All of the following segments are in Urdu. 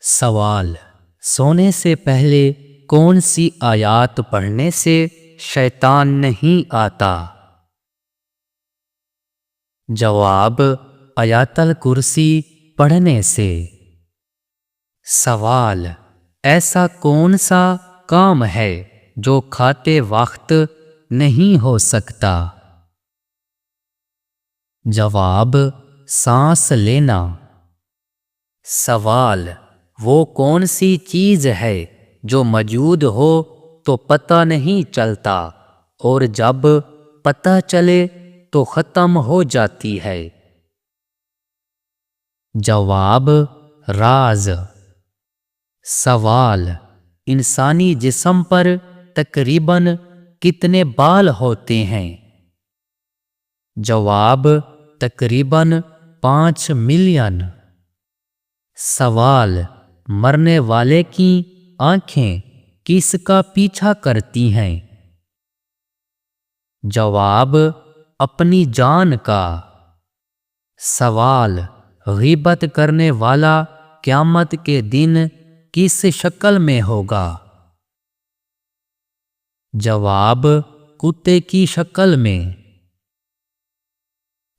سوال: سونے سے پہلے کون سی آیات پڑھنے سے شیطان نہیں آتا؟ جواب: آیت الکرسی پڑھنے سے۔ سوال: ایسا کون سا کام ہے جو کھاتے وقت نہیں ہو سکتا؟ جواب: سانس لینا۔ سوال: وہ کون سی چیز ہے جو موجود ہو تو پتہ نہیں چلتا اور جب پتہ چلے تو ختم ہو جاتی ہے؟ جواب: راز۔ سوال: انسانی جسم پر تقریباً کتنے بال ہوتے ہیں؟ جواب: تقریباً 5 ملین۔ سوال: مرنے والے کی آنکھیں کس کا پیچھا کرتی ہیں؟ جواب: اپنی جان کا۔ سوال: غیبت کرنے والا قیامت کے دن کس شکل میں ہوگا؟ جواب: کتے کی شکل میں۔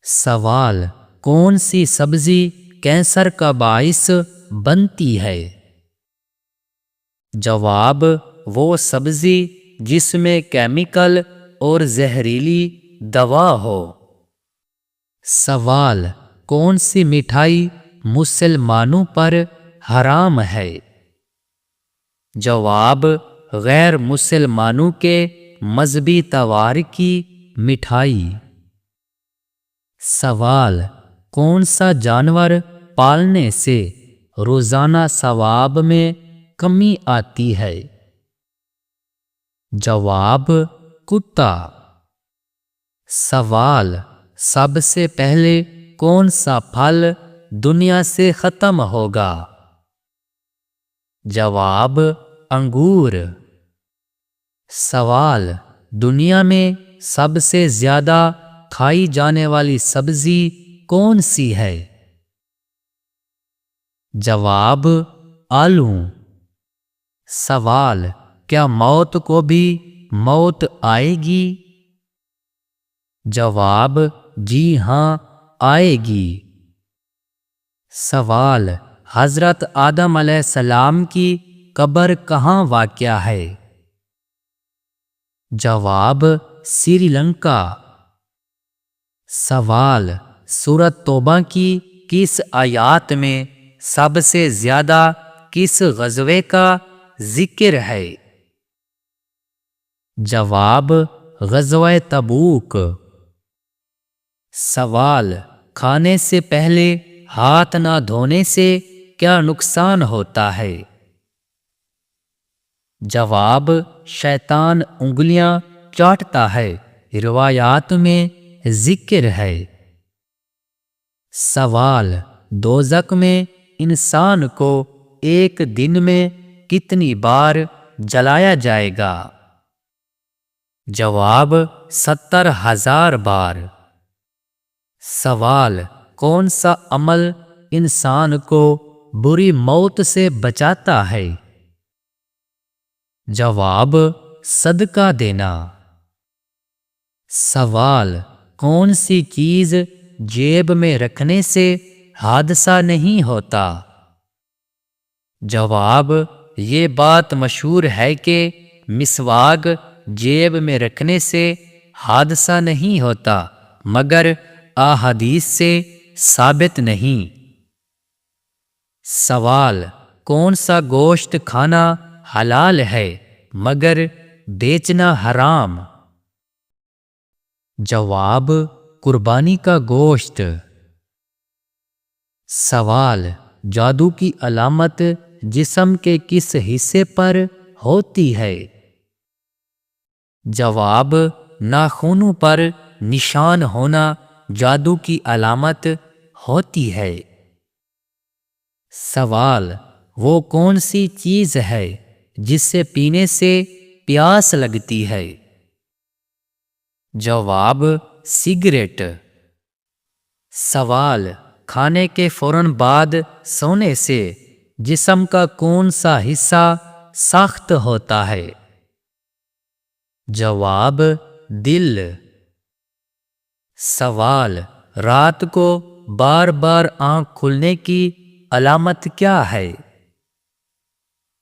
سوال: کون سی سبزی کینسر کا باعث بنتی ہے؟ جواب: وہ سبزی جس میں کیمیکل اور زہریلی دوا ہو۔ سوال: کون سی مٹھائی مسلمانوں پر حرام ہے؟ جواب: غیر مسلمانوں کے مذہبی تہوار کی مٹھائی۔ سوال: کون سا جانور پالنے سے روزانہ ثواب میں کمی آتی ہے؟ جواب: کتا۔ سوال: سب سے پہلے کون سا پھل دنیا سے ختم ہوگا؟ جواب: انگور۔ سوال: دنیا میں سب سے زیادہ کھائی جانے والی سبزی کون سی ہے؟ جواب: آلو۔ سوال: کیا موت کو بھی موت آئے گی؟ جواب: جی ہاں، آئے گی۔ سوال: حضرت آدم علیہ السلام کی قبر کہاں واقع ہے؟ جواب: سری لنکا۔ سوال: سورۃ توبہ کی کس آیات میں سب سے زیادہ کس غزوے کا ذکر ہے؟ جواب: غزوہ تبوک۔ سوال: کھانے سے پہلے ہاتھ نہ دھونے سے کیا نقصان ہوتا ہے؟ جواب: شیطان انگلیاں چاٹتا ہے، روایات میں ذکر ہے۔ سوال: دوزخ میں انسان کو ایک دن میں کتنی بار جلایا جائے گا؟ جواب: 70,000 بار۔ سوال: کون سا عمل انسان کو بری موت سے بچاتا ہے؟ جواب: صدقہ دینا۔ سوال: کون سی چیز جیب میں رکھنے سے حادثہ نہیں ہوتا؟ جواب: یہ بات مشہور ہے کہ مسواک جیب میں رکھنے سے حادثہ نہیں ہوتا، مگر احادیث سے ثابت نہیں۔ سوال: کون سا گوشت کھانا حلال ہے مگر بیچنا حرام؟ جواب: قربانی کا گوشت۔ سوال: جادو کی علامت جسم کے کس حصے پر ہوتی ہے؟ جواب: ناخنوں پر نشان ہونا جادو کی علامت ہوتی ہے۔ سوال: وہ کون سی چیز ہے جس سے پینے سے پیاس لگتی ہے؟ جواب: سگریٹ۔ سوال: کھانے کے فوراً بعد سونے سے جسم کا کون سا حصہ سخت ہوتا ہے؟ جواب: دل۔ سوال: رات کو بار بار آنکھ کھلنے کی علامت کیا ہے؟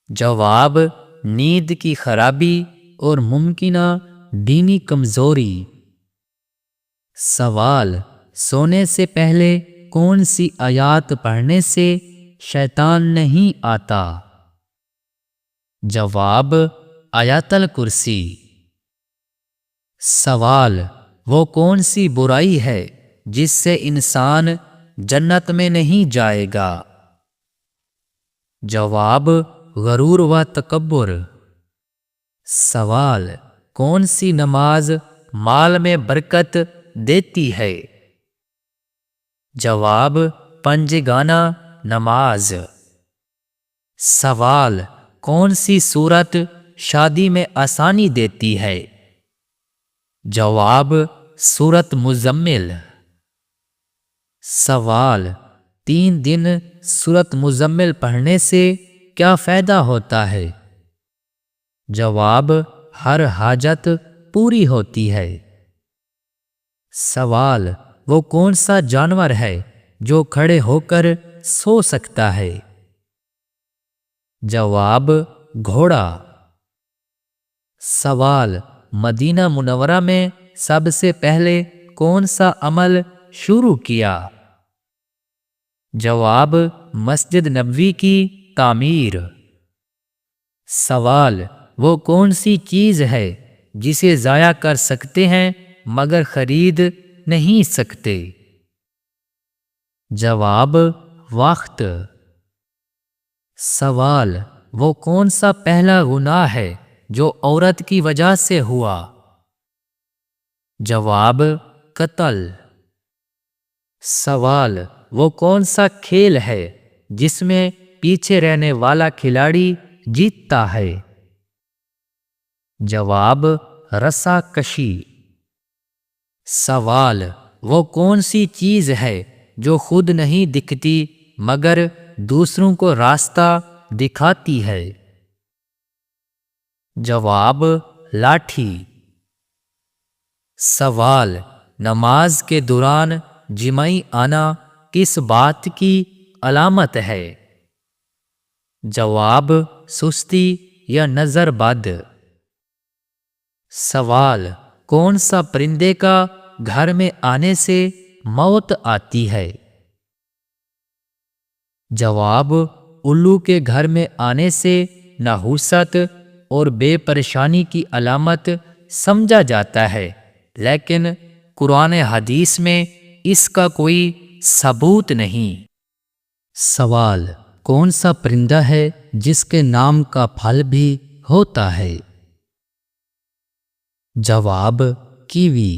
جواب: نیند کی خرابی اور ممکنہ دینی کمزوری۔ سوال: سونے سے پہلے کون سی آیات پڑھنے سے شیطان نہیں آتا؟ جواب: آیت الکرسی۔ سوال: وہ کون سی برائی ہے جس سے انسان جنت میں نہیں جائے گا؟ جواب: غرور و تکبر۔ سوال: کون سی نماز مال میں برکت دیتی ہے؟ جواب: پنجگانہ نماز۔ سوال: کون سی سورت شادی میں آسانی دیتی ہے؟ جواب: سورت مزمل۔ سوال: 3 دن سورت مزمل پڑھنے سے کیا فائدہ ہوتا ہے؟ جواب: ہر حاجت پوری ہوتی ہے۔ سوال: وہ کون سا جانور ہے جو کھڑے ہو کر سو سکتا ہے؟ جواب: گھوڑا۔ سوال: مدینہ منورہ میں سب سے پہلے کون سا عمل شروع کیا؟ جواب: مسجد نبوی کی تعمیر۔ سوال: وہ کون سی چیز ہے جسے ضائع کر سکتے ہیں مگر خرید نہیں سکتے؟ جواب: وقت۔ سوال: وہ کون سا پہلا گناہ ہے جو عورت کی وجہ سے ہوا؟ جواب: قتل۔ سوال: وہ کون سا کھیل ہے جس میں پیچھے رہنے والا کھلاڑی جیتتا ہے؟ جواب: رسا کشی۔ سوال: وہ کون سی چیز ہے جو خود نہیں دکھتی مگر دوسروں کو راستہ دکھاتی ہے؟ جواب: لاٹھی۔ سوال: نماز کے دوران جمائی آنا کس بات کی علامت ہے؟ جواب: سستی یا نظر بد۔ سوال: کون سا پرندے کا گھر میں آنے سے موت آتی ہے؟ جواب: الو کے گھر میں آنے سے نحوست اور بے پریشانی کی علامت سمجھا جاتا ہے، لیکن قرآن حدیث میں اس کا کوئی ثبوت نہیں۔ سوال: کون سا پرندہ ہے جس کے نام کا پھل بھی ہوتا ہے؟ جواب: کیوی۔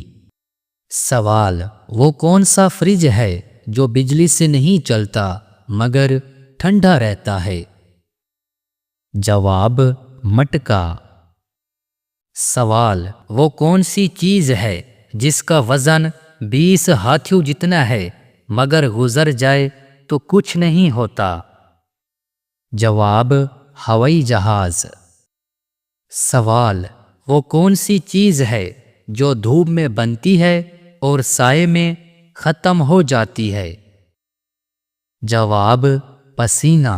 سوال: وہ کون سا فریج ہے جو بجلی سے نہیں چلتا مگر ٹھنڈا رہتا ہے؟ جواب: مٹکا۔ سوال: وہ کون سی چیز ہے جس کا وزن 20 ہاتھیوں جتنا ہے مگر گزر جائے تو کچھ نہیں ہوتا؟ جواب: ہوائی جہاز۔ سوال: وہ کون سی چیز ہے جو دھوپ میں بنتی ہے اور سائے میں ختم ہو جاتی ہے؟ جواب: پسینہ۔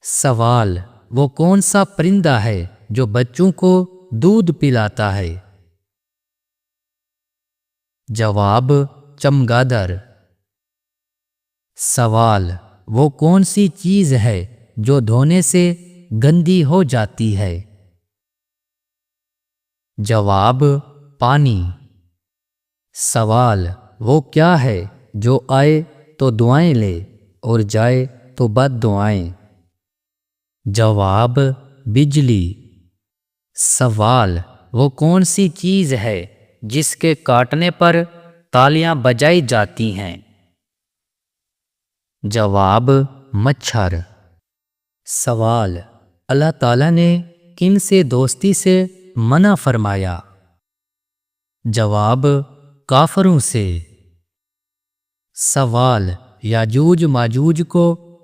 سوال: وہ کون سا پرندہ ہے جو بچوں کو دودھ پلاتا ہے؟ جواب: چمگادر۔ سوال: وہ کون سی چیز ہے جو دھونے سے گندی ہو جاتی ہے؟ جواب: پانی۔ سوال: وہ کیا ہے جو آئے تو دعائیں لے اور جائے تو بد دعائیں؟ جواب: بجلی۔ سوال: وہ کون سی چیز ہے جس کے کاٹنے پر تالیاں بجائی جاتی ہیں؟ جواب: مچھر۔ سوال: اللہ تعالیٰ نے کن سے دوستی سے منع فرمایا؟ جواب: کافروں سے۔ سوال: یاجوج ماجوج کو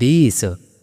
20